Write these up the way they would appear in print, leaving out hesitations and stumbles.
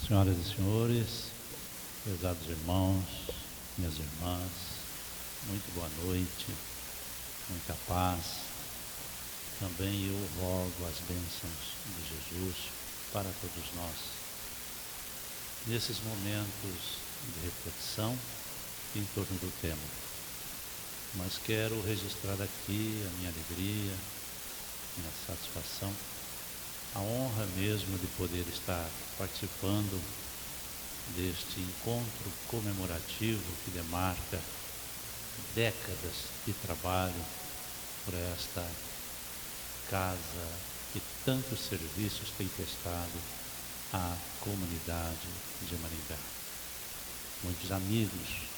Senhoras e senhores, prezados irmãos, minhas irmãs, muito boa noite, muita paz. Também eu rogo as bênçãos de Jesus para todos nós. Nesses momentos de reflexão em torno do tema, mas quero registrar aqui a minha alegria, minha satisfação, a honra mesmo de poder estar participando deste encontro comemorativo que demarca décadas de trabalho por esta casa que tantos serviços tem prestado à comunidade de Maringá. Muitos amigos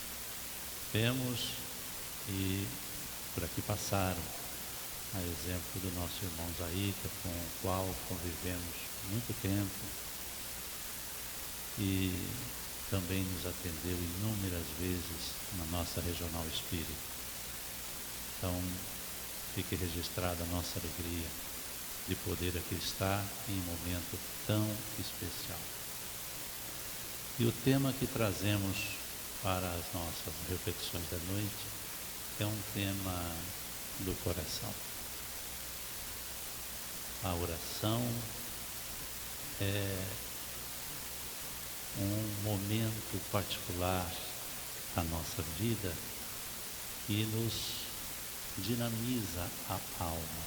temos e por aqui passaram, a exemplo do nosso irmão Zaíca, com o qual convivemos muito tempo e também nos atendeu inúmeras vezes na nossa regional espírita. Então, fique registrada a nossa alegria de poder aqui estar em um momento tão especial. E o tema que trazemos para as nossas reflexões da noite é um tema do coração. A oração é um momento particular da nossa vida que nos dinamiza a alma.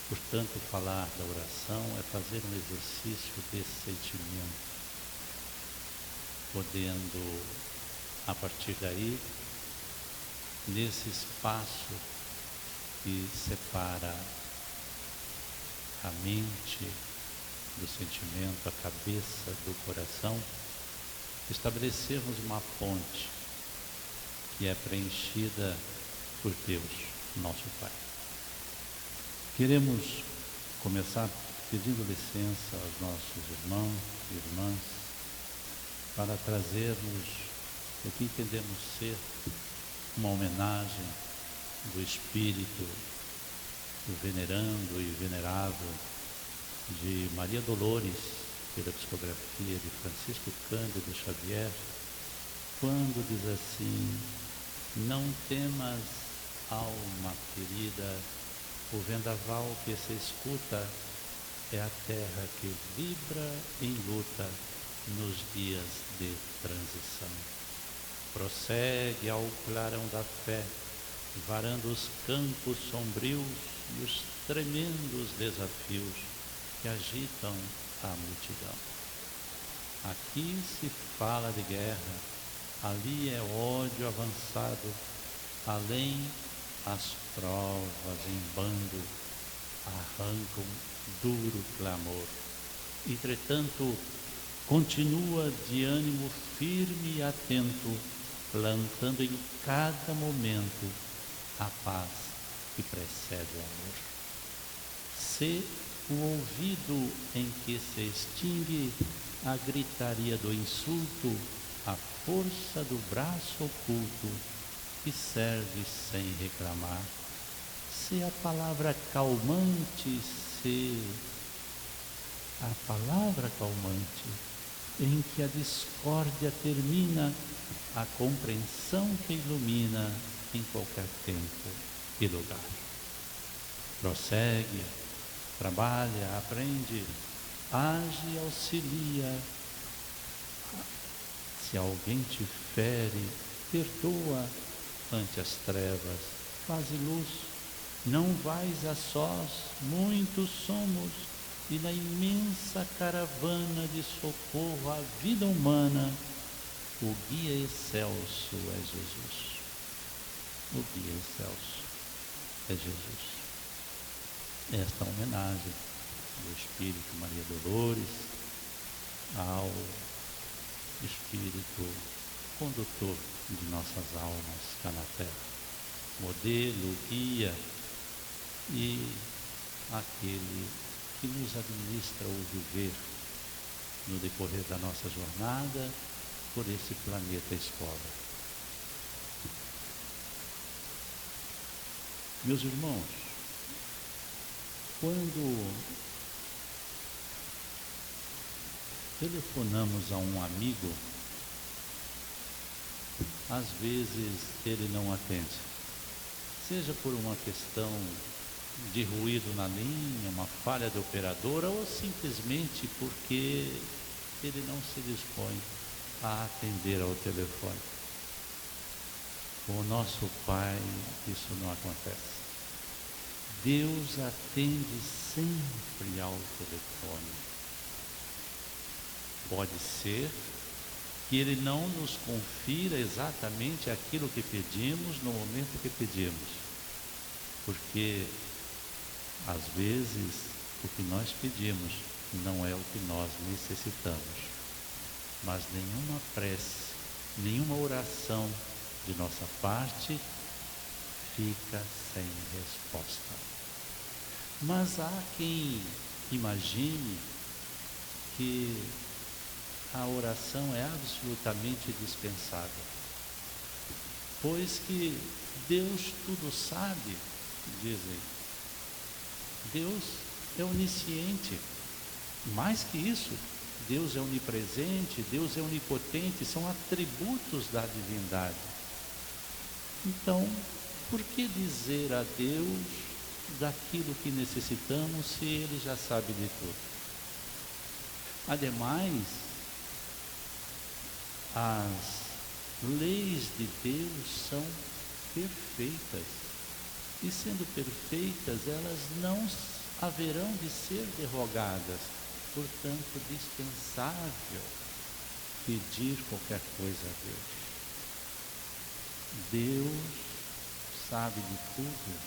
Portanto, falar da oração é fazer um exercício desse sentimento, podendo, a partir daí, nesse espaço que separa a mente do sentimento, a cabeça do coração, estabelecermos uma ponte que é preenchida por Deus, nosso Pai. Queremos começar pedindo licença aos nossos irmãos e irmãs para trazermos o que entendemos ser uma homenagem do espírito venerando e venerável de Maria Dolores, pela psicografia de Francisco Cândido Xavier, quando diz assim: não temas, alma querida, o vendaval que se escuta é a terra que vibra em luta nos dias de transição. Prossegue ao clarão da fé, varando os campos sombrios e os tremendos desafios que agitam a multidão. Aqui se fala de guerra, ali é ódio avançado, além as provas em bando arrancam duro clamor. Entretanto, continua de ânimo firme e atento, plantando em cada momento a paz que precede o amor. Se o ouvido em que se extingue a gritaria do insulto, a força do braço oculto que serve sem reclamar, se a palavra calmante, em que a discórdia termina, a compreensão que ilumina em qualquer tempo e lugar. Prossegue, trabalha, aprende, age e auxilia. Se alguém te fere, perdoa ante as trevas, faze luz. Não vais a sós, muitos somos, e na imensa caravana de socorro à vida humana, o guia excelso é Jesus. O guia excelso é Jesus. Esta homenagem do Espírito Maria Dolores ao Espírito condutor de nossas almas cá na Terra, modelo, guia e aquele que nos administra o viver no decorrer da nossa jornada por esse planeta escola. Meus irmãos, quando telefonamos a um amigo, às vezes ele não atende, seja por uma questão de ruído na linha, uma falha de operadora, ou simplesmente porque ele não se dispõe a atender ao telefone. Com o nosso Pai isso não acontece. Deus atende sempre ao telefone. Pode ser que Ele não nos confira exatamente aquilo que pedimos no momento que pedimos, porque às vezes o que nós pedimos não é o que nós necessitamos, mas nenhuma prece, nenhuma oração de nossa parte fica sem resposta. Mas há quem imagine que a oração é absolutamente dispensável, pois que Deus tudo sabe, dizem. Deus é onisciente. Mais que isso, Deus é onipresente, Deus é onipotente, são atributos da divindade. Então, por que dizer a Deus daquilo que necessitamos se Ele já sabe de tudo? Ademais, as leis de Deus são perfeitas, e sendo perfeitas, elas não haverão de ser derrogadas, portanto, dispensável pedir qualquer coisa a Deus. Deus sabe de tudo,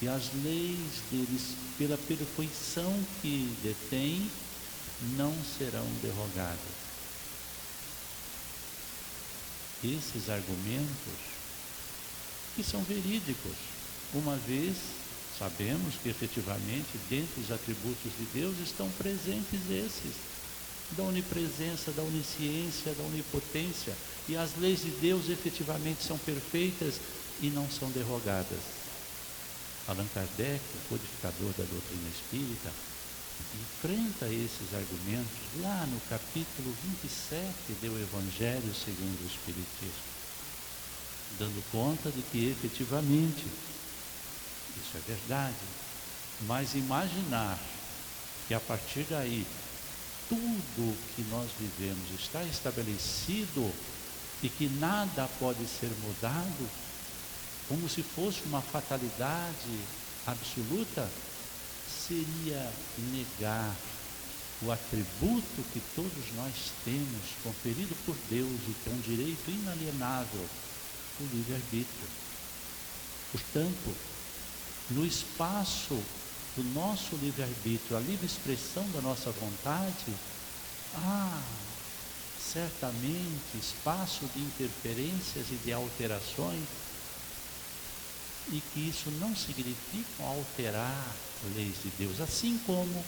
e as leis deles, pela perfeição que detém, não serão derrogadas. Esses argumentos, que são verídicos, uma vez sabemos que efetivamente dentre os atributos de Deus estão presentes esses, da onipresença, da onisciência, da onipotência, e as leis de Deus efetivamente são perfeitas e não são derrogadas. Allan Kardec, o codificador da doutrina espírita, enfrenta esses argumentos lá no capítulo 27 do Evangelho segundo o Espiritismo, dando conta de que efetivamente isso é verdade, mas imaginar que a partir daí tudo que nós vivemos está estabelecido e que nada pode ser mudado, como se fosse uma fatalidade absoluta, seria negar o atributo que todos nós temos, conferido por Deus e que é um direito inalienável, o livre-arbítrio. Portanto, no espaço do nosso livre-arbítrio, a livre expressão da nossa vontade, há certamente espaço de interferências e de alterações, e que isso não significa alterar leis de Deus, assim como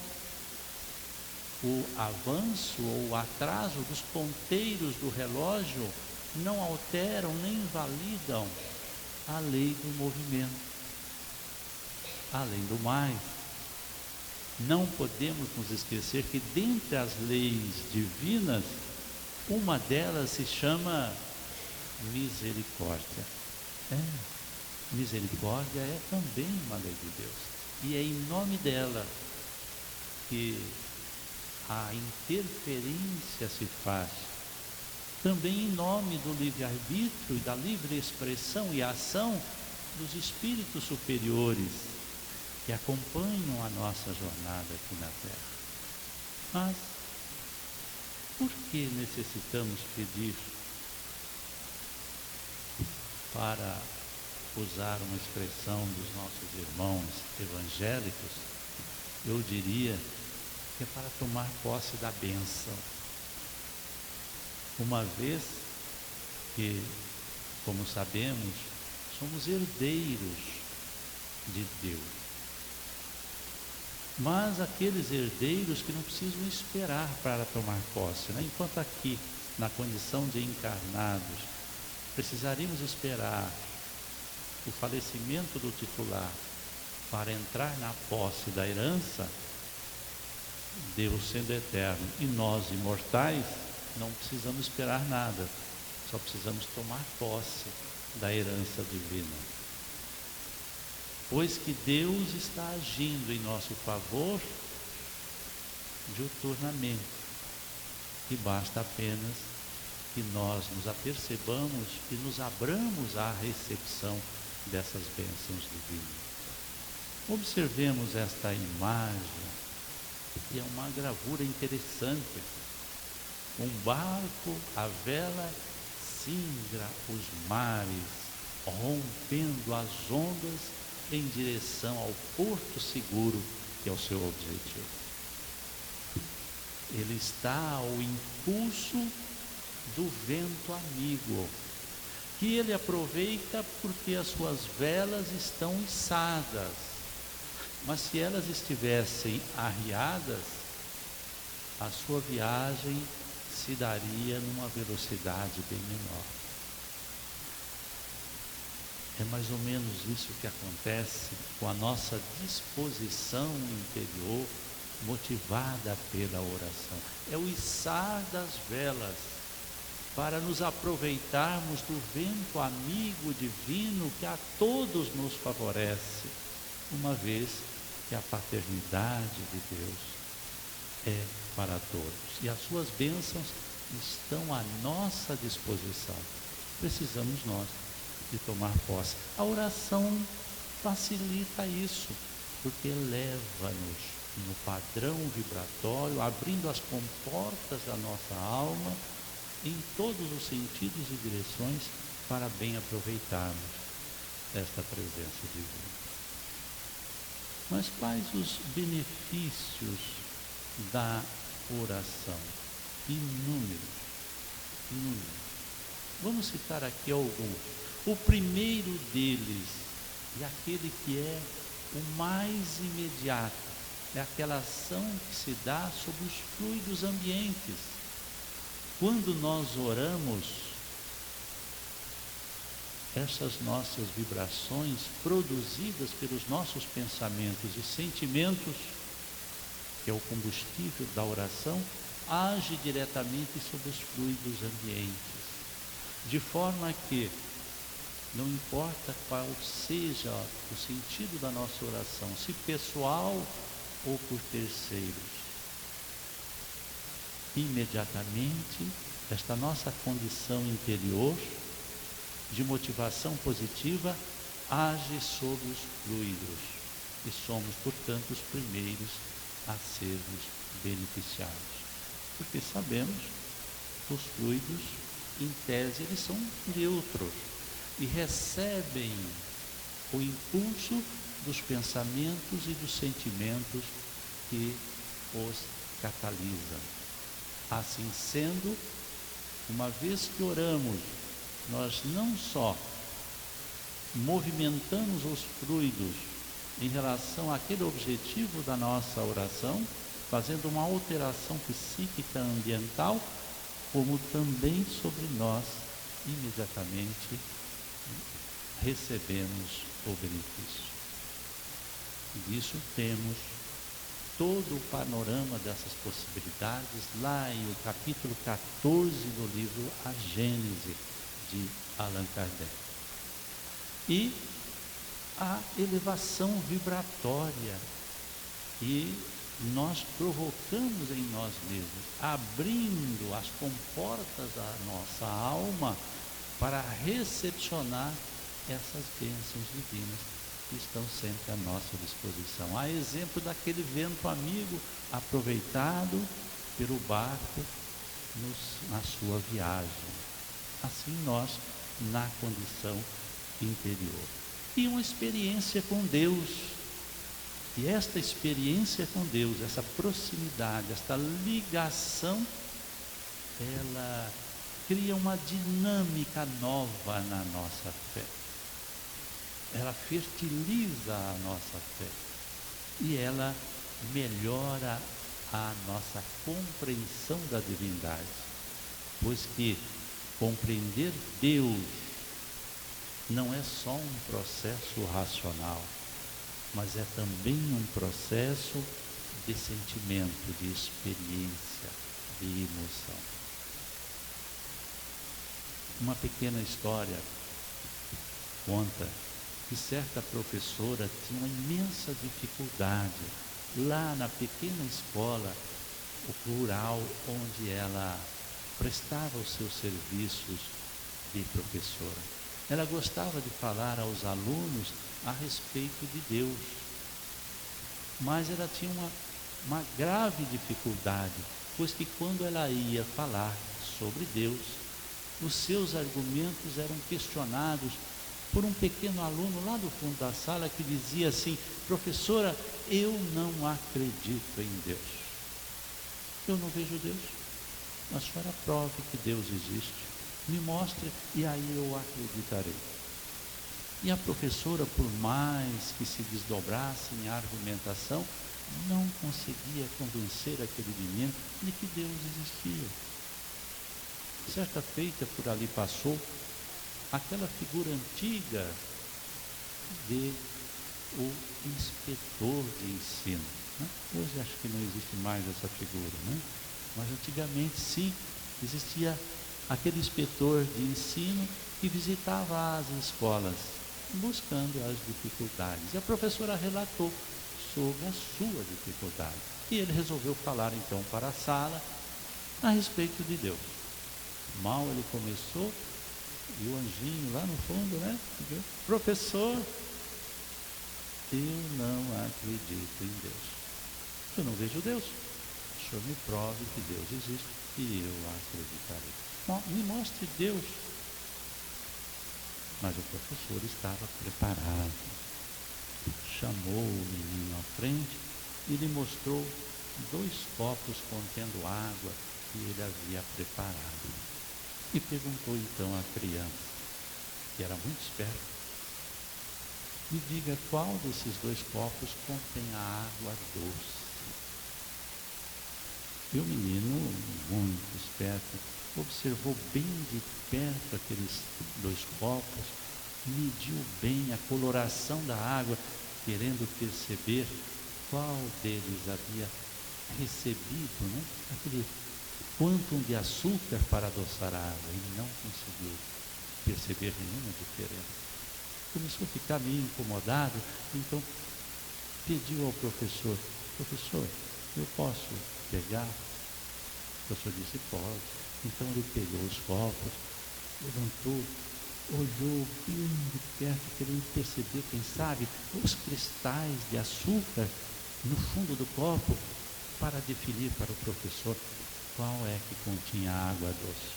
o avanço ou o atraso dos ponteiros do relógio não alteram nem invalidam a lei do movimento. Além do mais, não podemos nos esquecer que dentre as leis divinas, uma delas se chama misericórdia. Misericórdia é também uma lei de Deus, e é em nome dela que a interferência se faz, também em nome do livre-arbítrio e da livre expressão e ação dos espíritos superiores que acompanham a nossa jornada aqui na Terra. Mas por que necessitamos pedir? Para usar uma expressão dos nossos irmãos evangélicos, eu diria que é para tomar posse da bênção. Uma vez que, como sabemos, somos herdeiros de Deus. Mas aqueles herdeiros que não precisam esperar para tomar posse, né? Enquanto aqui, na condição de encarnados, precisaríamos esperar o falecimento do titular para entrar na posse da herança, Deus sendo eterno e nós imortais, não precisamos esperar nada, só precisamos tomar posse da herança divina. Pois que Deus está agindo em nosso favor diuturnamente, e basta apenas que nós nos apercebamos e nos abramos à recepção dessas bênçãos divinas. Observemos esta imagem, que é uma gravura interessante. Um barco, a vela, singra os mares, rompendo as ondas em direção ao porto seguro, que é o seu objetivo. Ele está ao impulso do vento amigo, que ele aproveita porque as suas velas estão içadas. Mas se elas estivessem arriadas, a sua viagem se daria numa velocidade bem menor. É mais ou menos isso que acontece com a nossa disposição interior, motivada pela oração. É o içar das velas para nos aproveitarmos do vento amigo divino que a todos nos favorece, uma vez que a paternidade de Deus é para todos e as suas bênçãos estão à nossa disposição. Precisamos nós de tomar posse. A oração facilita isso, porque eleva-nos no padrão vibratório, abrindo as comportas da nossa alma em todos os sentidos e direções para bem aproveitarmos esta presença divina. Mas quais os benefícios da oração? Inúmeros. Vamos citar aqui alguns. O primeiro deles, e aquele que é o mais imediato, é aquela ação que se dá sobre os fluidos ambientes. Quando nós oramos, essas nossas vibrações produzidas pelos nossos pensamentos e sentimentos, que é o combustível da oração, age diretamente sobre os fluidos ambientes, de forma que não importa qual seja o sentido da nossa oração, se pessoal ou por terceiros, imediatamente esta nossa condição interior de motivação positiva age sobre os fluidos e somos, portanto, os primeiros a sermos beneficiados, porque sabemos que os fluidos, em tese, eles são neutros e recebem o impulso dos pensamentos e dos sentimentos que os catalisam. Assim sendo, uma vez que oramos, nós não só movimentamos os fluidos em relação àquele objetivo da nossa oração, fazendo uma alteração psíquica ambiental, como também sobre nós, imediatamente, recebemos o benefício. Disso temos todo o panorama dessas possibilidades lá em o capítulo 14 do livro A Gênese, de Allan Kardec. E a elevação vibratória que nós provocamos em nós mesmos, abrindo as comportas da nossa alma para recepcionar essas bênçãos divinas que estão sempre à nossa disposição. A exemplo daquele vento amigo aproveitado pelo barco na sua viagem. Assim nós, na condição interior. E uma experiência com Deus. E esta experiência com Deus, essa proximidade, esta ligação, ela cria uma dinâmica nova na nossa fé. Ela fertiliza a nossa fé. E ela melhora a nossa compreensão da divindade. Pois que compreender Deus não é só um processo racional, mas é também um processo de sentimento, de experiência, de emoção. Uma pequena história conta que certa professora tinha uma imensa dificuldade lá na pequena escola rural onde ela prestava os seus serviços de professora. Ela gostava de falar aos alunos a respeito de Deus, mas ela tinha uma grave dificuldade, pois que quando ela ia falar sobre Deus, os seus argumentos eram questionados por um pequeno aluno lá do fundo da sala que dizia assim: professora, eu não acredito em Deus. Eu não vejo Deus. A senhora prove que Deus existe. Me mostre e aí eu acreditarei. E a professora, por mais que se desdobrasse em argumentação, não conseguia convencer aquele menino de que Deus existia. Certa feita, por ali passou aquela figura antiga de o inspetor de ensino, né? Hoje acho que não existe mais essa figura, né? Mas antigamente sim, existia aquele inspetor de ensino que visitava as escolas buscando as dificuldades. E a professora relatou sobre a sua dificuldade. E ele resolveu falar então para a sala a respeito de Deus. Mal ele começou, e o anjinho lá no fundo, né? Professor, eu não acredito em Deus. Eu não vejo Deus. O senhor me prove que Deus existe e eu acreditarei. Me mostre Deus. Mas o professor estava preparado. Chamou o menino à frente e lhe mostrou 2 copos contendo água que ele havia preparado. E perguntou então à criança, que era muito esperta: me diga qual desses 2 copos contém a água doce. E o menino, muito esperto, observou bem de perto aqueles 2 copos, mediu bem a coloração da água, querendo perceber qual deles havia recebido, né, aquele quantum de açúcar para adoçar a água. Ele não conseguiu perceber nenhuma diferença. Começou a ficar meio incomodado, então pediu ao professor: professor, eu posso pegar? O professor disse: pode. Então ele pegou os copos, levantou, olhou bem de perto, querendo perceber, quem sabe, os cristais de açúcar no fundo do copo, para definir para o professor qual é que continha água doce.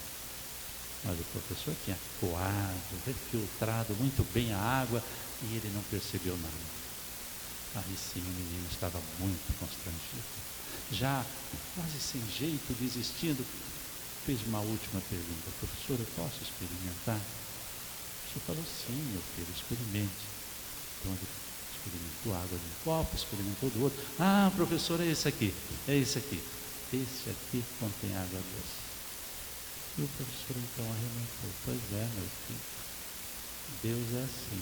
Mas o professor tinha coado, refiltrado muito bem a água e ele não percebeu nada. Aí sim o menino estava muito constrangido. Já quase sem jeito, desistindo, fez uma última pergunta: professor, eu posso experimentar? O professor falou: sim, meu filho, experimente. Então ele experimentou a água de um copo, experimentou do outro. Ah, professor, é esse aqui, é esse aqui. Esse aqui contém água doce. E o professor então arrebentou: pois é, meu filho, Deus é assim,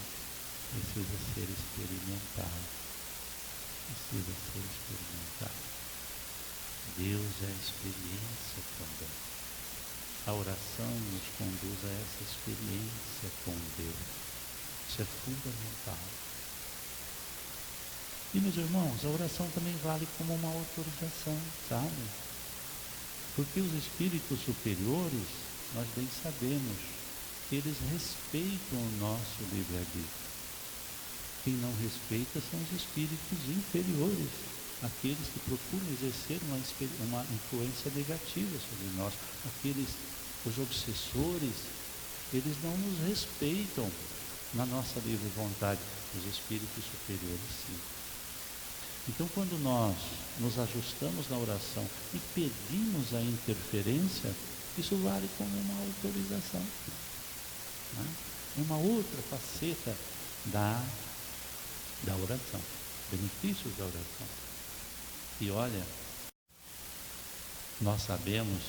precisa ser experimentado. Precisa ser experimentado. Deus é experiência também. A oração nos conduz a essa experiência com Deus. Isso é fundamental. E, meus irmãos, a oração também vale como uma autorização, sabe? Porque os espíritos superiores, nós bem sabemos, eles respeitam o nosso livre-arbítrio. Quem não respeita são os espíritos inferiores, aqueles que procuram exercer uma influência negativa sobre nós. Os obsessores, eles não nos respeitam na nossa livre vontade. Os espíritos superiores, sim. Então, quando nós nos ajustamos na oração e pedimos a interferência, isso vale como uma autorização, né? Uma outra faceta da oração, benefícios da oração. E olha, nós sabemos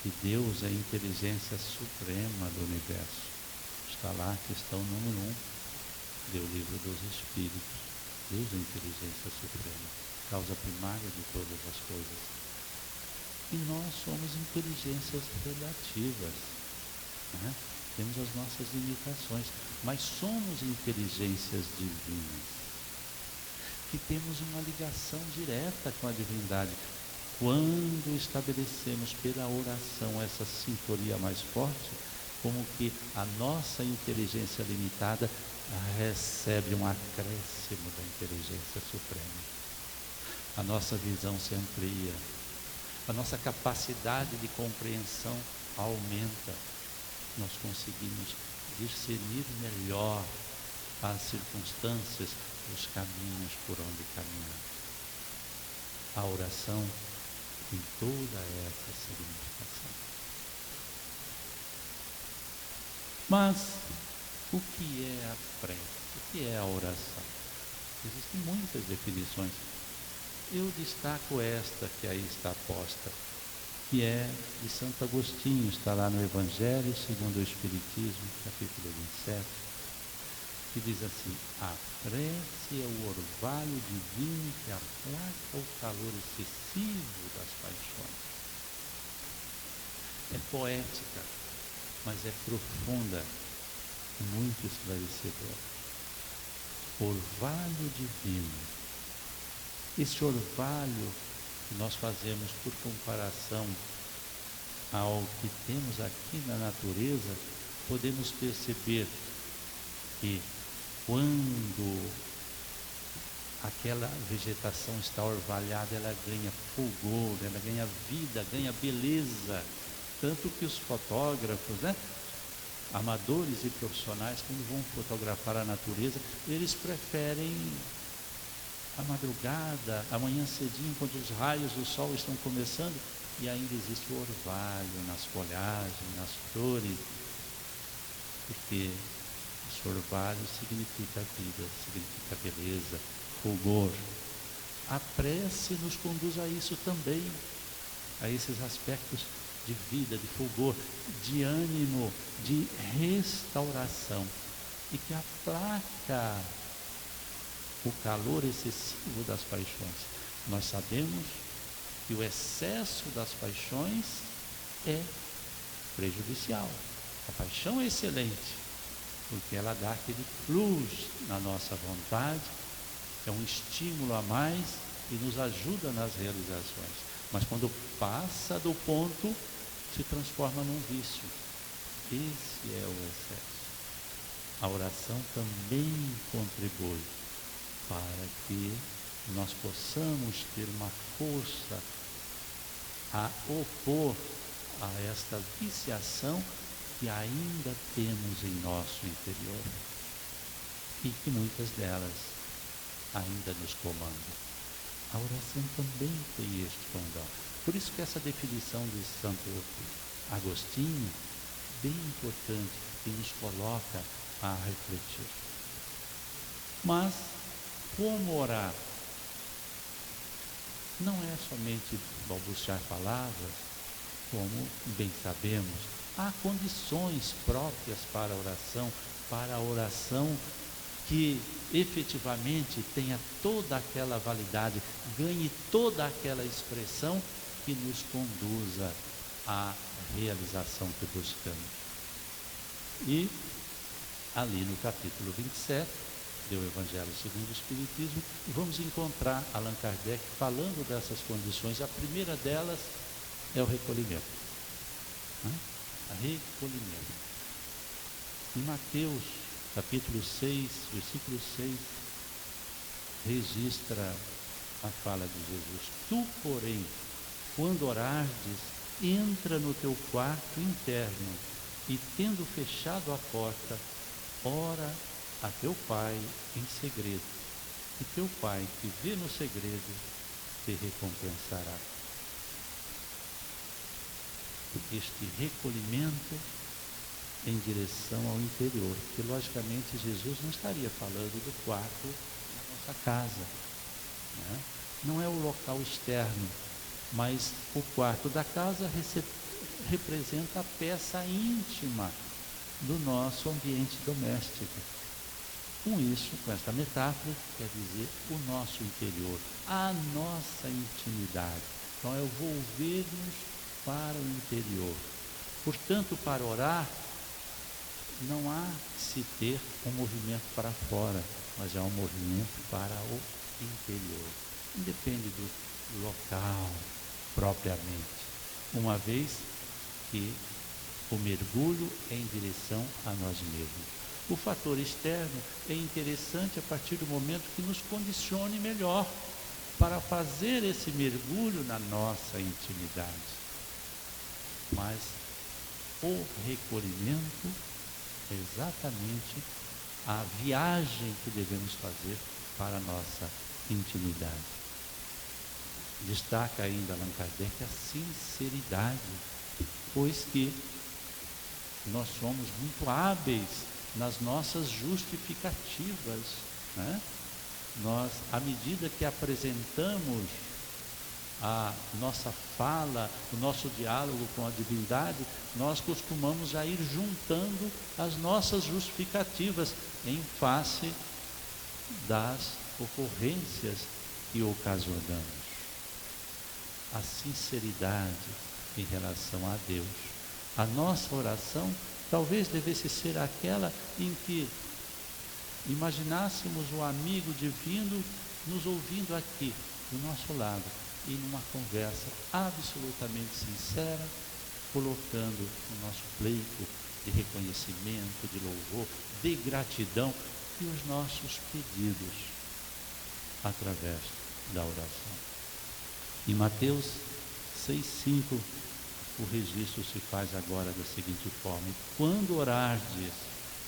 que Deus é a inteligência suprema do universo. Está lá, questão número 1 do livro dos Espíritos. Deus é a inteligência suprema. causa primária de todas as coisas. E nós somos inteligências relativas, né? Temos as nossas limitações, mas somos inteligências divinas, que temos uma ligação direta com a divindade. Quando estabelecemos pela oração essa sintonia mais forte, como que a nossa inteligência limitada recebe um acréscimo da inteligência suprema. A nossa visão se amplia, a nossa capacidade de compreensão aumenta. Nós conseguimos discernir melhor as circunstâncias, os caminhos por onde caminhar. A oração tem toda essa significação. Mas o que é a prece? O que é a oração? Existem muitas definições. Eu destaco esta que aí está posta, que é de Santo Agostinho, está lá no Evangelho segundo o Espiritismo, capítulo 27, que diz assim: a prece é o orvalho divino que aplaca o calor excessivo das paixões. É poética, mas é profunda e muito esclarecedora. Orvalho divino. Esse orvalho que nós fazemos por comparação ao que temos aqui na natureza, podemos perceber que quando aquela vegetação está orvalhada, ela ganha fulgor, ela ganha vida, ganha beleza. Tanto que os fotógrafos, amadores e profissionais, quando vão fotografar a natureza, eles preferem a madrugada, amanhã cedinho, quando os raios do sol estão começando, e ainda existe o orvalho nas folhagens, nas flores, porque esse orvalho significa vida, significa beleza, fulgor. A prece nos conduz a isso também, a esses aspectos de vida, de fulgor, de ânimo, de restauração, e que aplaca o calor excessivo das paixões. Nós sabemos que o excesso das paixões é prejudicial. A paixão é excelente, porque ela dá aquele plus na nossa vontade, é um estímulo a mais e nos ajuda nas realizações. Mas quando passa do ponto, se transforma num vício. Esse é o excesso. A oração também contribui para que nós possamos ter uma força a opor a esta viciação que ainda temos em nosso interior e que muitas delas ainda nos comandam. A oração também tem este condão. Por isso que essa definição de Santo Agostinho, bem importante, que nos coloca a refletir. Mas como orar? Não é somente balbuciar palavras, como bem sabemos. Há condições próprias para a oração que efetivamente tenha toda aquela validade, ganhe toda aquela expressão que nos conduza à realização que buscamos. E ali no capítulo 27, do Evangelho segundo o Espiritismo, vamos encontrar Allan Kardec falando dessas condições. A primeira delas é o recolhimento. Recolhimento. Em Mateus, capítulo 6, versículo 6, registra a fala de Jesus: tu, porém, quando orardes, entra no teu quarto interno e, tendo fechado a porta, ora a teu Pai em segredo, e teu Pai que vê no segredo te recompensará. Este recolhimento em direção ao interior, porque logicamente Jesus não estaria falando do quarto da nossa casa, né? Não é o local externo, mas o quarto da casa representa a peça íntima do nosso ambiente doméstico. Com isso, com esta metáfora, quer dizer o nosso interior, a nossa intimidade. Então é o volver-nos para o interior. Portanto, para orar, não há que se ter um movimento para fora, mas é um movimento para o interior. Independe do local propriamente, uma vez que o mergulho é em direção a nós mesmos. O fator externo é interessante a partir do momento que nos condicione melhor para fazer esse mergulho na nossa intimidade. Mas o recolhimento é exatamente a viagem que devemos fazer para a nossa intimidade. Destaca ainda Allan Kardec a sinceridade, pois que nós somos muito hábeis nas nossas justificativas, né? Nós, à medida que apresentamos a nossa fala, o nosso diálogo com a divindade, nós costumamos já ir juntando as nossas justificativas em face das ocorrências que ocasionamos. A sinceridade em relação a Deus. A nossa oração talvez devesse ser aquela em que imaginássemos o amigo divino nos ouvindo aqui, do nosso lado, e numa conversa absolutamente sincera, colocando o nosso pleito de reconhecimento, de louvor, de gratidão e os nossos pedidos através da oração. Em Mateus 6,5, o registro se faz agora da seguinte forma: quando orardes,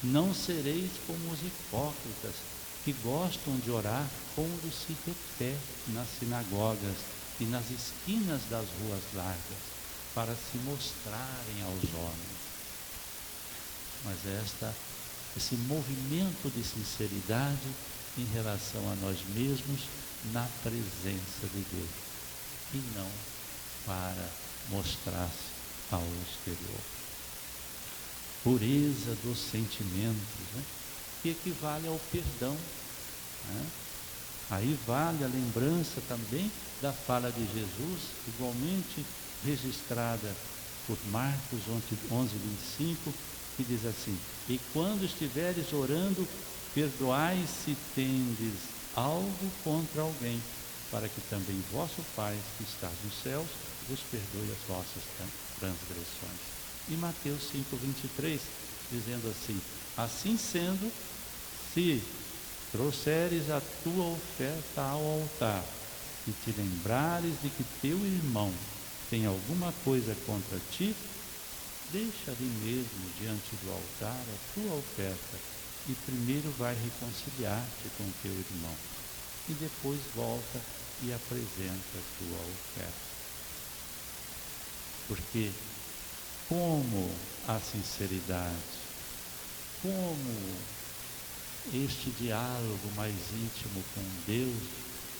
não sereis como os hipócritas, que gostam de orar pondo-se de pé nas sinagogas e nas esquinas das ruas largas, para se mostrarem aos homens. Mas esse movimento de sinceridade em relação a nós mesmos na presença de Deus, e não para mostrar-se ao exterior. Pureza dos sentimentos, né? Que equivale ao perdão, né? Aí vale a lembrança também da fala de Jesus, igualmente registrada por Marcos 11:25, que diz assim: e quando estiveres orando, perdoai se tendes algo contra alguém, para que também vosso Pai, que está nos céus, vos perdoe as vossas transgressões. E Mateus 5:23, dizendo assim: assim sendo, se trouxeres a tua oferta ao altar, e te lembrares de que teu irmão tem alguma coisa contra ti, deixa ali mesmo diante do altar a tua oferta, e primeiro vai reconciliar-te com teu irmão, e depois volta e apresenta a tua oferta. Porque como a sinceridade, como este diálogo mais íntimo com Deus,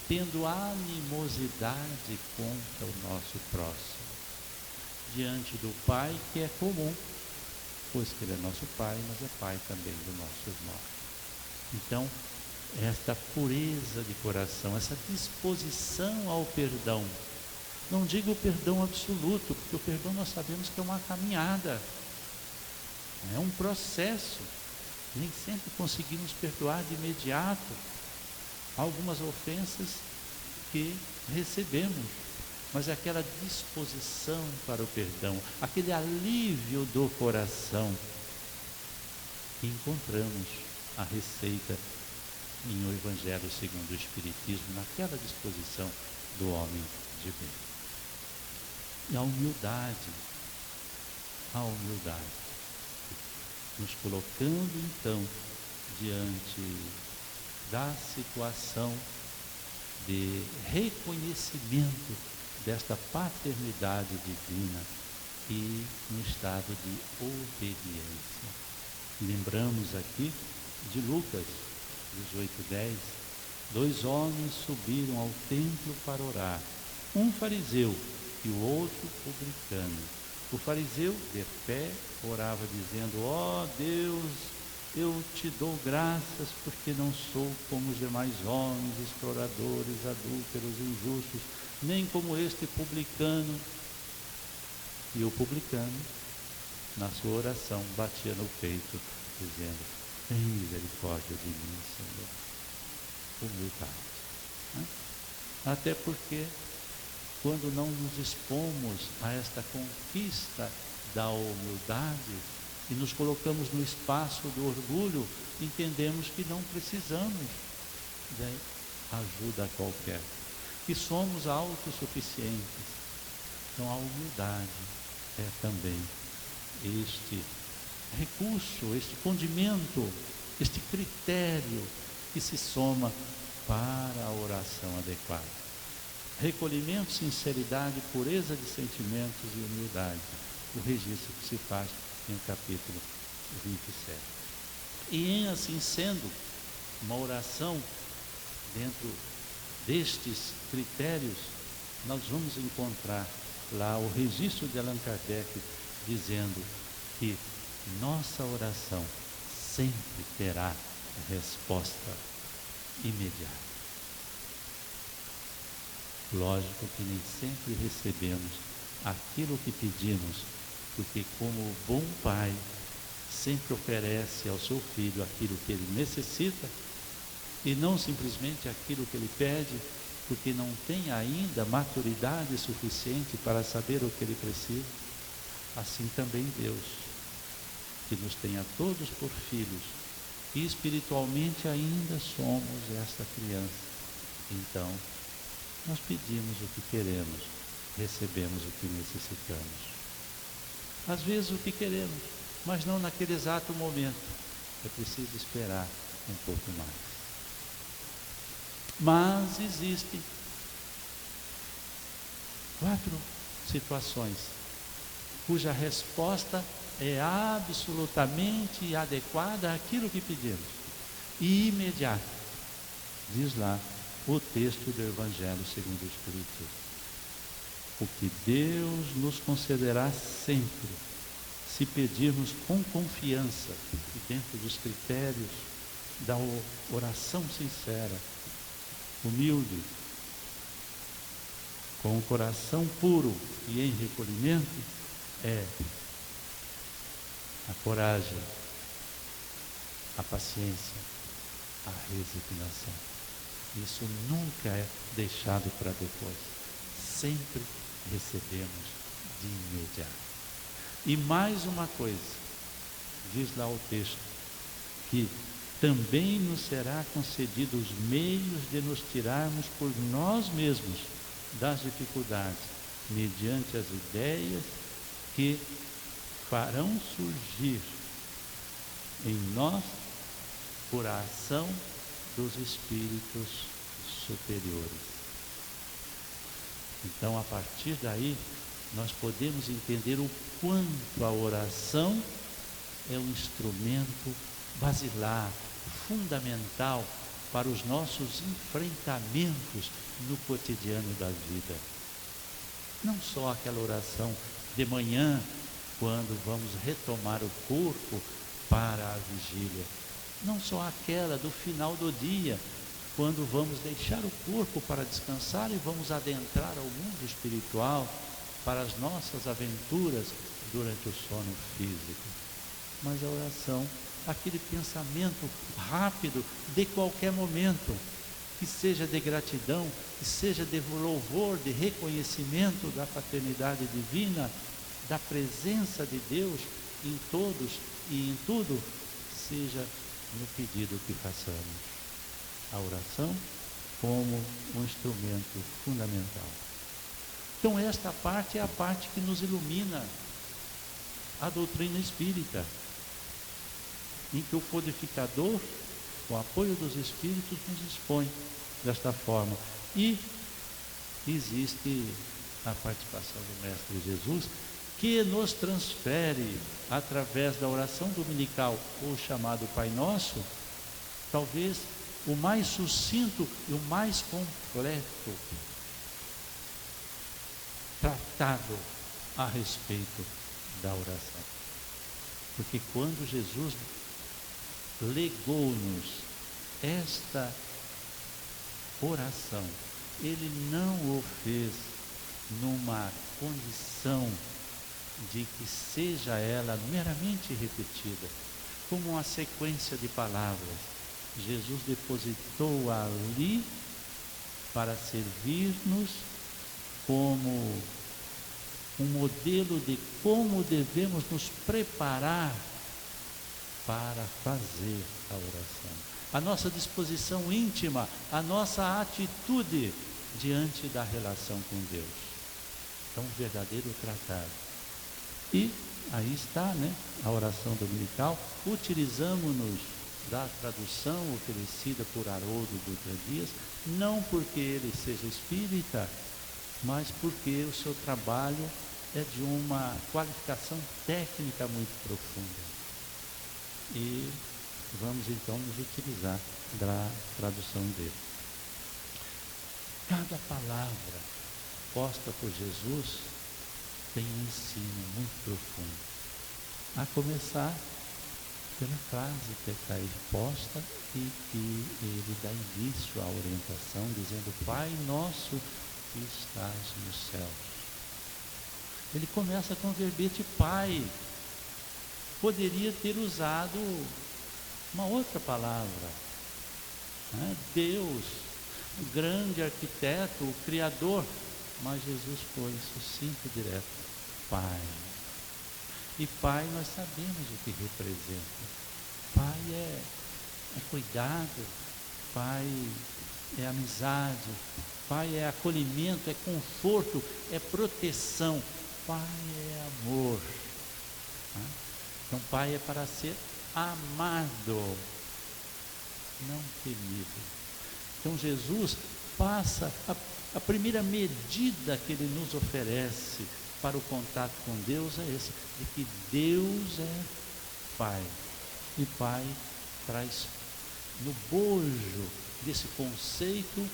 tendo animosidade contra o nosso próximo, diante do Pai, que é comum, pois que Ele é nosso Pai, mas é Pai também do nosso irmão. Então, esta pureza de coração, essa disposição ao perdão, não digo o perdão absoluto, porque o perdão nós sabemos que é uma caminhada, é um processo. Nem sempre conseguimos perdoar de imediato algumas ofensas que recebemos, mas aquela disposição para o perdão, aquele alívio do coração, que encontramos a receita em O Evangelho segundo o Espiritismo, naquela disposição do homem de bem. E a humildade, nos colocando então diante da situação de reconhecimento desta paternidade divina e no estado de obediência. Lembramos aqui de Lucas 18:10, 2 homens subiram ao templo para orar, um fariseu e o outro publicano. O fariseu, de pé, orava dizendo: ó Deus, Eu te dou graças porque não sou como os demais homens, exploradores, adúlteros, injustos, nem como este publicano. E o publicano, na sua oração, batia no peito, dizendo: tem misericórdia de mim, Senhor. Humildade. Né? Até porque, quando não nos expomos a esta conquista da humildade e nos colocamos no espaço do orgulho, entendemos que não precisamos de ajuda qualquer, que somos autossuficientes. Então a humildade é também este recurso, este condimento, este critério que se soma para a oração adequada. Recolhimento, sinceridade, pureza de sentimentos e humildade. O registro que se faz em capítulo 27. E em assim sendo, uma oração dentro destes critérios, nós vamos encontrar lá o registro de Allan Kardec dizendo que nossa oração sempre terá resposta imediata. Lógico que nem sempre recebemos aquilo que pedimos, porque como bom pai sempre oferece ao seu filho aquilo que ele necessita e não simplesmente aquilo que ele pede, porque não tem ainda maturidade suficiente para saber o que ele precisa. Assim também Deus, que nos tem a todos por filhos, e espiritualmente ainda somos esta criança. Então, nós pedimos o que queremos, recebemos o que necessitamos. Às vezes o que queremos, mas não naquele exato momento. É preciso esperar um pouco mais. Mas existem 4 situações cuja resposta é absolutamente adequada àquilo que pedimos e imediata. Diz lá o texto do Evangelho segundo o Espiritismo: o que Deus nos concederá sempre, se pedirmos com confiança e dentro dos critérios da oração sincera, humilde, com o coração puro e em recolhimento, é a coragem, a paciência, a resignação. Isso nunca é deixado para depois. Sempre recebemos de imediato. E mais uma coisa, diz lá o texto, que também nos será concedido os meios de nos tirarmos por nós mesmos das dificuldades, mediante as ideias que farão surgir em nós por a ação dos espíritos superiores. Então, a partir daí, nós podemos entender o quanto a oração é um instrumento basilar, fundamental para os nossos enfrentamentos no cotidiano da vida. Não só aquela oração de manhã, quando vamos retomar o corpo para a vigília. Não só aquela do final do dia, quando vamos deixar o corpo para descansar e vamos adentrar ao mundo espiritual para as nossas aventuras durante o sono físico. Mas a oração, aquele pensamento rápido de qualquer momento, que seja de gratidão, que seja de louvor, de reconhecimento da paternidade divina, da presença de Deus em todos e em tudo, seja no pedido que façamos. A oração como um instrumento fundamental. Então esta parte é a parte que nos ilumina a doutrina espírita, em que o codificador, com o apoio dos espíritos, nos expõe desta forma. E existe a participação do Mestre Jesus, que nos transfere, através da oração dominical, ou chamado Pai Nosso, talvez o mais sucinto e o mais completo tratado a respeito da oração. Porque quando Jesus legou-nos esta oração. Ele não o fez numa condição de que seja ela meramente repetida, como uma sequência de palavras. Jesus depositou ali para servir-nos como um modelo de como devemos nos preparar para fazer a oração. A nossa disposição íntima, a nossa atitude diante da relação com Deus. É um verdadeiro tratado. E aí está, a oração dominical. Utilizamos-nos da tradução oferecida por Haroldo Dutra Dias, não porque ele seja espírita, mas porque o seu trabalho é de uma qualificação técnica muito profunda. E vamos então nos utilizar da tradução dele. Cada palavra posta por Jesus tem um ensino muito profundo. A começar pela frase que está aí posta e que ele dá início à orientação, dizendo: Pai nosso que estás nos céus. Ele começa com o verbete Pai. Poderia ter usado uma outra palavra, Deus, o grande arquiteto, o Criador, mas Jesus foi sucinto e direto, Pai. E Pai nós sabemos o que representa. Pai é cuidado, Pai é amizade, Pai é acolhimento, é conforto, é proteção, Pai é amor. Então Pai é para ser amado, não temido. Então Jesus passa a primeira medida que ele nos oferece para o contato com Deus é esse, de que Deus é Pai. E Pai traz no bojo desse conceito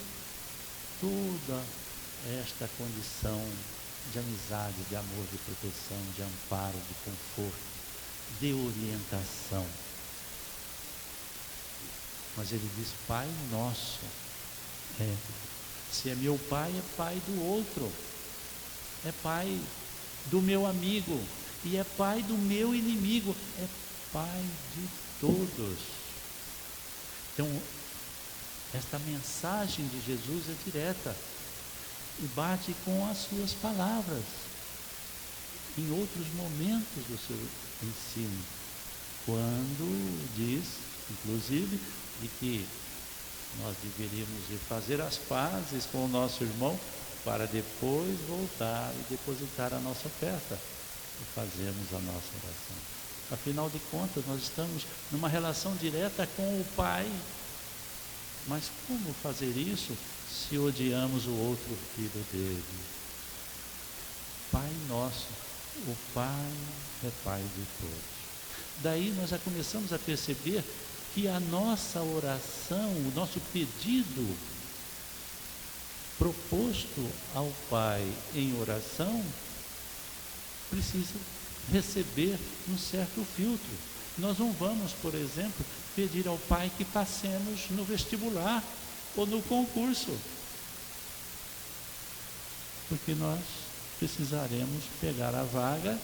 toda esta condição de amizade, de amor, de proteção, de amparo, de conforto, de orientação. Mas ele diz Pai nosso. Se é meu pai, é pai do outro, é pai do meu amigo, e é pai do meu inimigo, é pai de todos. Então, esta mensagem de Jesus é direta e bate com as suas palavras em outros momentos do seu ensino, quando diz, inclusive, de que nós deveríamos ir fazer as pazes com o nosso irmão para depois voltar e depositar a nossa oferta e fazermos a nossa oração. Afinal de contas, nós estamos numa relação direta com o Pai. Mas como fazer isso se odiamos o outro filho dele? Pai nosso, o Pai é Pai de todos. Daí nós já começamos a perceber que a nossa oração, o nosso pedido proposto ao Pai em oração precisa receber um certo filtro. Nós não vamos, por exemplo, pedir ao Pai que passemos no vestibular ou no concurso, porque nós precisaremos pegar a vaga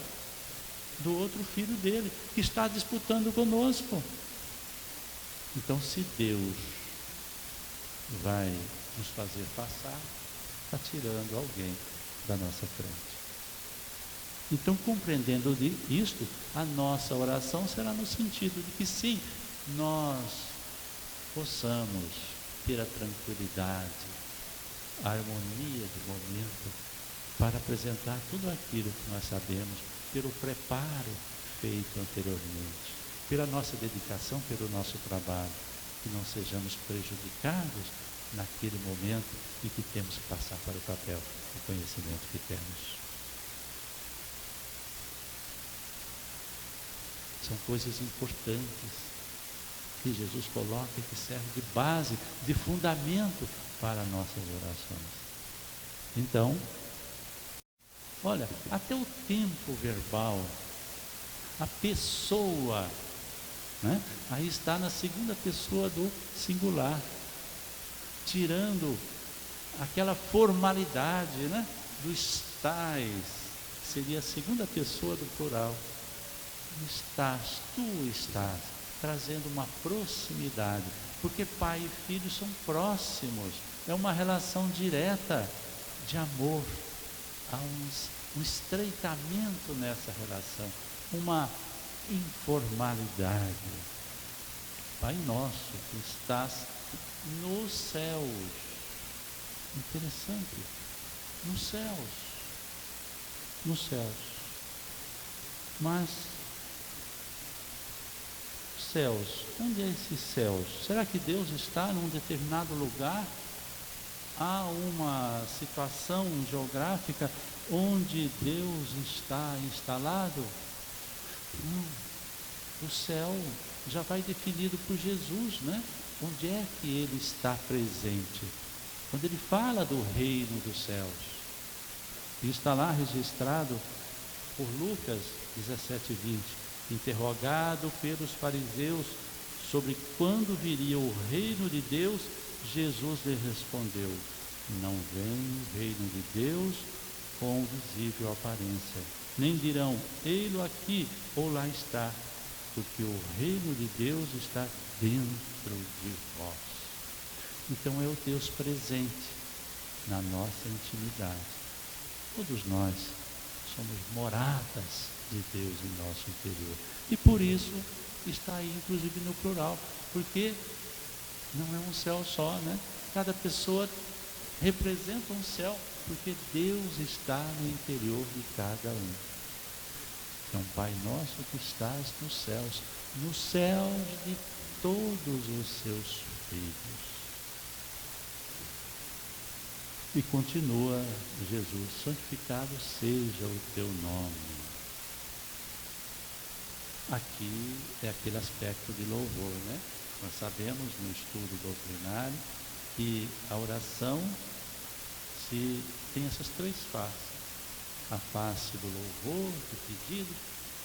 do outro filho dele, que está disputando conosco. Então, se Deus vai nos fazer passar, está tirando alguém da nossa frente. Então, compreendendo isto, a nossa oração será no sentido de que sim, nós possamos ter a tranquilidade, a harmonia do momento para apresentar tudo aquilo que nós sabemos pelo preparo feito anteriormente, pela nossa dedicação, pelo nosso trabalho, que não sejamos prejudicados naquele momento em que temos que passar para o papel o conhecimento que temos. São coisas importantes que Jesus coloca e que servem de base, de fundamento para nossas orações. Então, olha, até o tempo verbal, a pessoa né? Aí está na segunda pessoa do singular, tirando aquela formalidade, né, do estais, que seria a segunda pessoa do plural. Estás, tu estás, trazendo uma proximidade, porque pai e filho são próximos, é uma relação direta de amor, há um estreitamento nessa relação, uma informalidade. Pai nosso que estás nos céus, interessante, nos céus, mas céus, onde é esses céus? Será que Deus está num determinado lugar? Há uma situação geográfica onde Deus está instalado? Não. O céu já vai definido por Jesus, né? Onde é que Ele está presente? Quando Ele fala do reino dos céus, e está lá registrado por Lucas 17:20, interrogado pelos fariseus sobre quando viria o reino de Deus, Jesus lhe respondeu: não vem o reino de Deus com visível aparência, nem dirão, ei-lo aqui ou lá está, porque o reino de Deus está dentro de vós. Então é o Deus presente na nossa intimidade. Todos nós somos moradas de Deus em nosso interior. E por isso está aí inclusive no plural, porque não é um céu só, né? Cada pessoa representa um céu, porque Deus está no interior de cada um. Então, Pai nosso que estás nos céus de todos os seus filhos. E continua Jesus: santificado seja o teu nome. Aqui é aquele aspecto de louvor, né? Nós sabemos no estudo doutrinário que a oração tem essas três faces: a face do louvor, do pedido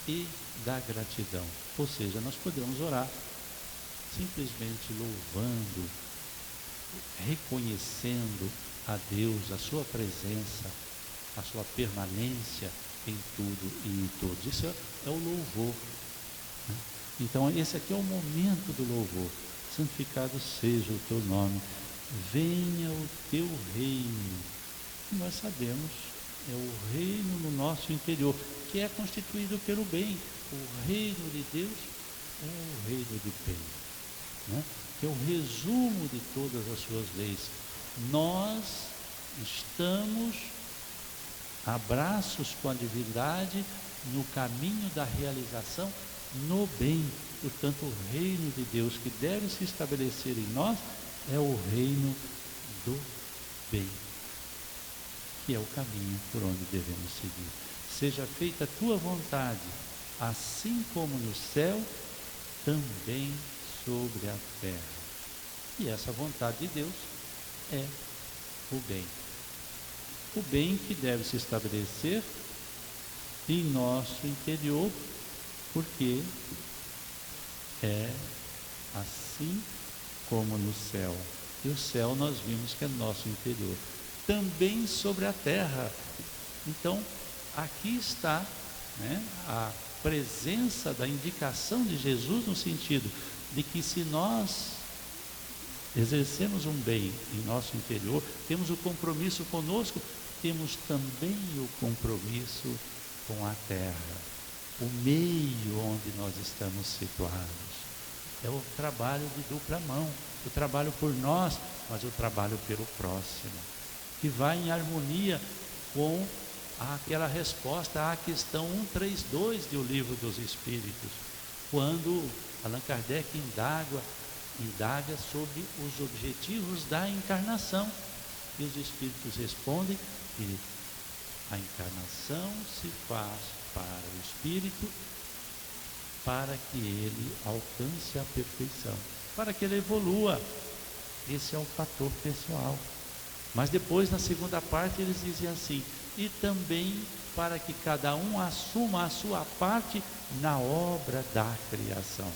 e da gratidão. Ou seja, nós podemos orar simplesmente louvando, reconhecendo a Deus, a sua presença, a sua permanência em tudo e em todos. Isso é o louvor, né? Então esse aqui é o momento do louvor. Santificado seja o teu nome, venha o teu reino. E nós sabemos, é o reino no nosso interior, que é constituído pelo bem. O reino de Deus é o reino de bem, né? Que é o resumo de todas as suas leis. Nós estamos a braços com a divindade no caminho da realização no bem. Portanto, o reino de Deus que deve se estabelecer em nós é o reino do bem, que é o caminho por onde devemos seguir. Seja feita a tua vontade, assim como no céu, também sobre a terra. E essa vontade de Deus é o bem. O bem que deve se estabelecer em nosso interior, porque é assim como no céu. E o céu nós vimos que é nosso interior. Também sobre a terra. Então, aqui está, né, a presença da indicação de Jesus, no sentido de que se nós exercemos um bem em nosso interior, temos o compromisso conosco, temos também o compromisso com a terra, o meio onde nós estamos situados. É o trabalho de dupla mão, o trabalho por nós, mas o trabalho pelo próximo, que vai em harmonia com aquela resposta à questão 132 do Livro dos Espíritos, quando Allan Kardec indaga sobre os objetivos da encarnação, e os Espíritos respondem que a encarnação se faz para o Espírito, para que ele alcance a perfeição, para que ele evolua. Esse é o fator pessoal. Mas depois, na segunda parte, eles dizem assim: e também para que cada um assuma a sua parte na obra da criação.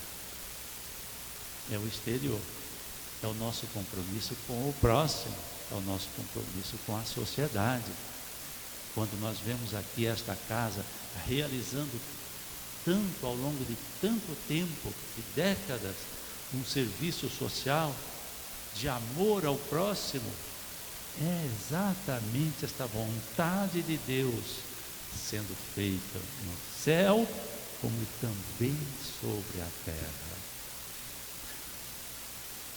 é o exterior, é o nosso compromisso com o próximo, é o nosso compromisso com a sociedade. Quando nós vemos aqui esta casa realizando tanto ao longo de tanto tempo, de décadas, um serviço social de amor ao próximo, é exatamente esta vontade de Deus sendo feita no céu, como também sobre a terra.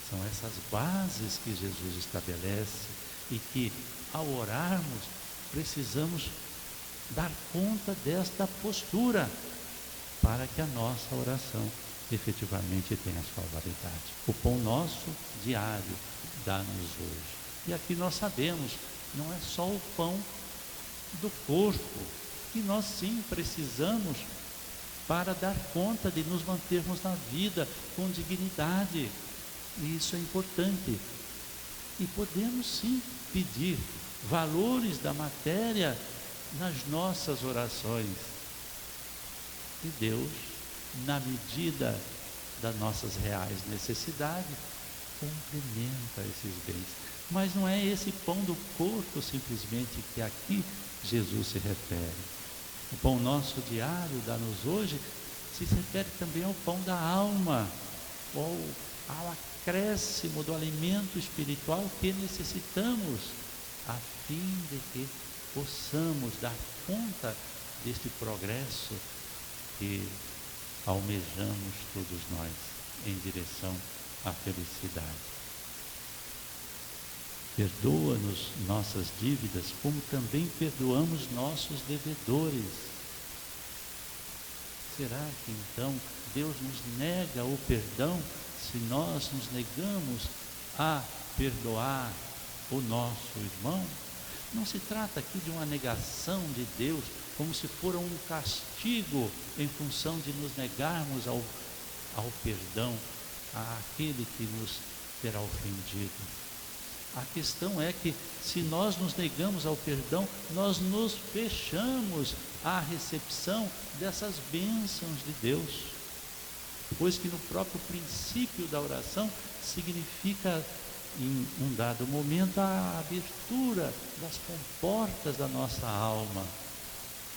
São essas bases que Jesus estabelece e que, ao orarmos, precisamos dar conta desta postura para que a nossa oração efetivamente tenha sua validade. O pão nosso diário dá-nos hoje. E aqui nós sabemos, não é só o pão do corpo, que nós sim precisamos para dar conta de nos mantermos na vida com dignidade. E isso é importante. E podemos sim pedir valores da matéria nas nossas orações. E Deus, na medida das nossas reais necessidades, complementa esses bens. Mas não é esse pão do corpo simplesmente que aqui Jesus se refere. O pão nosso diário dá-nos hoje se refere também ao pão da alma, ou ao acréscimo do alimento espiritual que necessitamos, a fim de que possamos dar conta deste progresso que almejamos todos nós em direção à felicidade. Perdoa-nos nossas dívidas, como também perdoamos nossos devedores. Será que então Deus nos nega o perdão se nós nos negamos a perdoar o nosso irmão? Não se trata aqui de uma negação de Deus, como se for um castigo em função de nos negarmos ao perdão àquele que nos terá ofendido. A questão é que, se nós nos negamos ao perdão, nós nos fechamos à recepção dessas bênçãos de Deus, pois que no próprio princípio da oração significa, em um dado momento, a abertura das comportas da nossa alma.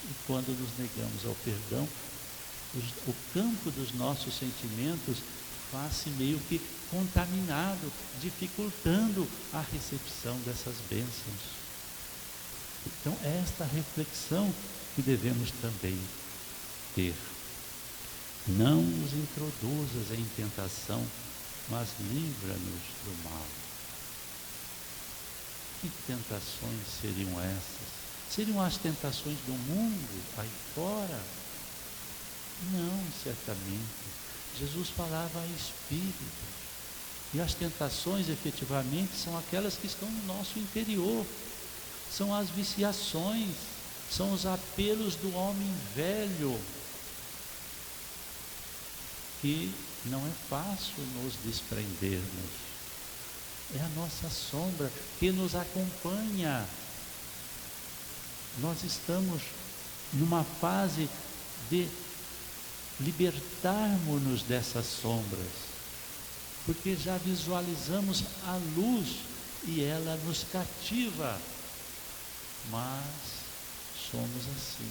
E quando nos negamos ao perdão, o campo dos nossos sentimentos faz-se meio que contaminado, dificultando a recepção dessas bênçãos. Então, é esta reflexão que devemos também ter. Não nos introduzas em tentação, mas livra-nos do mal. Que tentações seriam essas? Seriam as tentações do mundo aí fora? Não, certamente. Jesus falava a espírito. E as tentações, efetivamente, são aquelas que estão no nosso interior. São as viciações, são os apelos do homem velho, que não é fácil nos desprendermos. É a nossa sombra que nos acompanha. Nós estamos numa fase de libertarmos-nos dessas sombras, porque já visualizamos a luz e ela nos cativa, mas somos assim,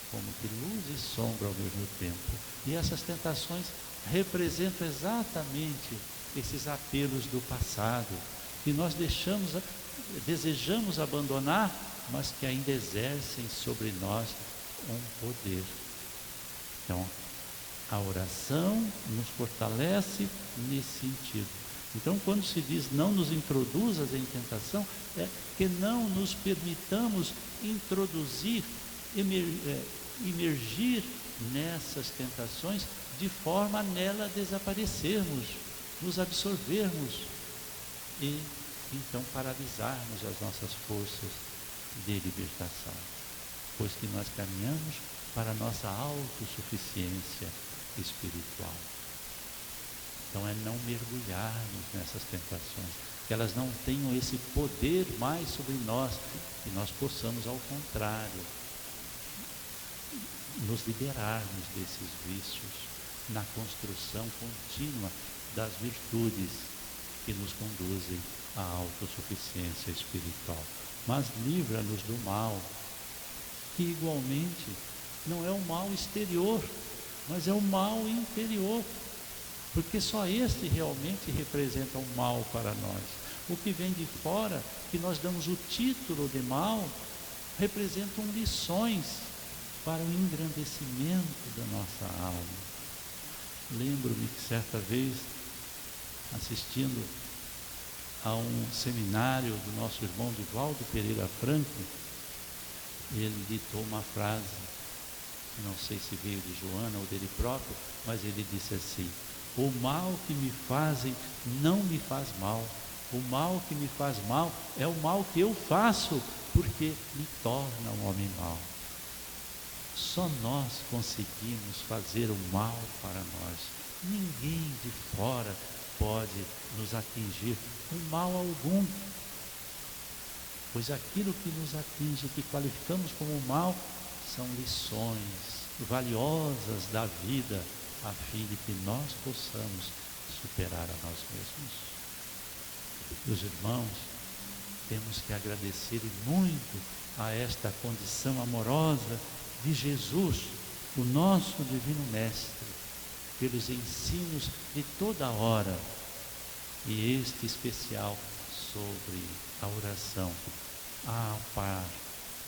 como que luz e sombra ao mesmo tempo. E essas tentações representam exatamente esses apelos do passado, que nós desejamos abandonar, mas que ainda exercem sobre nós um poder. Então, a oração nos fortalece nesse sentido. Então, quando se diz não nos introduzas em tentação, é que não nos permitamos introduzir, imergir nessas tentações, de forma a nela desaparecermos, nos absorvermos e então paralisarmos as nossas forças de libertação, pois que nós caminhamos para a nossa autossuficiência espiritual. Então é não mergulharmos nessas tentações, que elas não tenham esse poder mais sobre nós, que nós possamos, ao contrário, nos liberarmos desses vícios na construção contínua das virtudes que nos conduzem à autossuficiência espiritual. Mas livra-nos do mal, que igualmente não é o mal exterior, mas é o mal interior, porque só este realmente representa um mal para nós. O que vem de fora, que nós damos o título de mal, representam lições para o engrandecimento da nossa alma. Lembro-me que certa vez, assistindo a um seminário do nosso irmão Divaldo Pereira Franco, ele ditou uma frase, não sei se veio de Joana ou dele próprio, mas ele disse assim: o mal que me fazem não me faz mal, o mal que me faz mal é o mal que eu faço, porque me torna um homem mau. Só nós conseguimos fazer o mal para nós. Ninguém de fora pode nos atingir com mal algum. Pois aquilo que nos atinge, que qualificamos como mal, são lições valiosas da vida, a fim de que nós possamos superar a nós mesmos. Meus irmãos, temos que agradecer muito a esta condição amorosa de Jesus, o nosso Divino Mestre, pelos ensinos de toda hora, e este especial sobre a oração, a par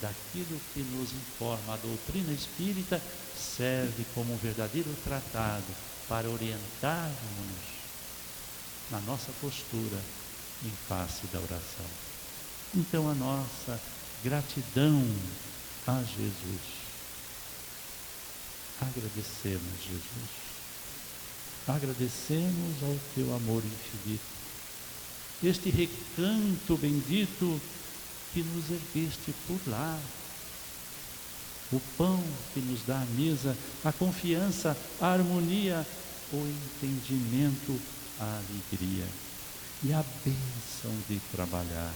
daquilo que nos informa a doutrina espírita, serve como um verdadeiro tratado para orientarmos na nossa postura em face da oração. Então, a nossa gratidão a Jesus. Agradecemos, Jesus. Agradecemos ao teu amor infinito. Este recanto bendito que nos ergueste por lá. O pão que nos dá a mesa, a confiança, a harmonia, o entendimento, a alegria e a bênção de trabalhar.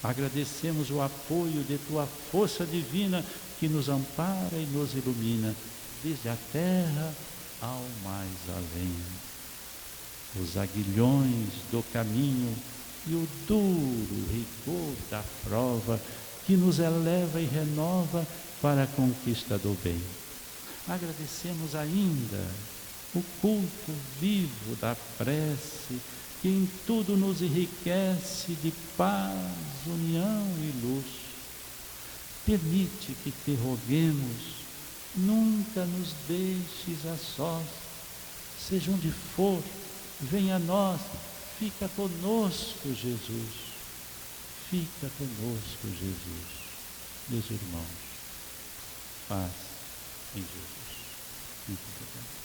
Agradecemos o apoio de tua força divina que nos ampara e nos ilumina, desde a terra ao mais além. Os aguilhões do caminho e o duro rigor da prova que nos eleva e renova para a conquista do bem. Agradecemos ainda o culto vivo da prece, que em tudo nos enriquece de paz, união e luz. Permite que te roguemos, nunca nos deixes a sós, seja onde for, venha a nós, fica conosco, Jesus. Fica conosco, Jesus. Meus irmãos, paz em Jesus. Muito obrigado.